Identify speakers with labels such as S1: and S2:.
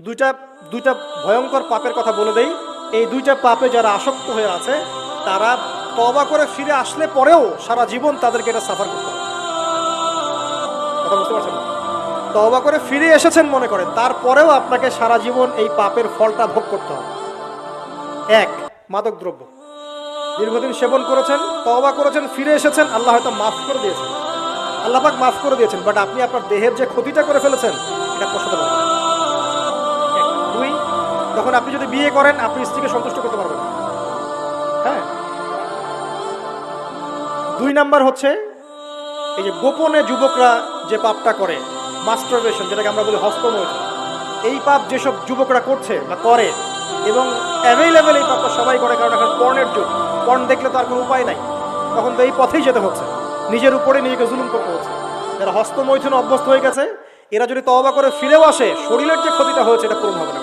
S1: দুইটা দুইটা ভয়ঙ্কর পাপের কথা বলে দেই। এই দুইটা পাপে যারা আসক্ত হয়ে আছে তারা তওবা করে ফিরে আসলে পরেও সারা জীবন তাদেরকে এটা সাফার করতে হবে। কথা বুঝতে পারছেন না? তওবা করে ফিরে এসেছেন মনে করেন, তারপরেও আপনাকে সারা জীবন এই পাপের ফলটা ভোগ করতে হবে। এক, মাদক দ্রব্য দীর্ঘদিন সেবন করেছেন, তওবা করেছেন, ফিরে এসেছেন, আল্লাহ হয়তো মাফ করে দিয়েছেন, আল্লাহ পাক মাফ করে দিয়েছেন, বাট আপনি আপনার দেহের যে ক্ষতিটা করে ফেলেছেন এটা পোষাতে পারবেন না। দুই, তখন আপনি যদি বিয়ে করেন আপনি স্ত্রীকে সন্তুষ্ট করতে পারবেন না। হ্যাঁ। দুই নাম্বার হচ্ছে এই যে গোপনে যুবকরা যে পাপটা করে, মাস্টারবেশন, যেটাকে আমরা বলি হস্তমৈথুন, এই পাপ যেসব যুবকরা করছে বা করে, এবং অ্যাভেলেবেল এই পাপটা সবাই করে, কারণ এখন পর্নের যুগ, পর্ন দেখলে তো আর কোনো উপায় নাই, তখন তো এই পথেই যেতে হচ্ছে, নিজের উপরে নিজেকে জুলুম করতে হচ্ছে। যারা হস্তমৈথুন অভ্যস্ত হয়ে গেছে এরা যদি তওবা করে ফিরেও আসে, শরীরের যে ক্ষতিটা হয়েছে এটা পূরণ হবে না।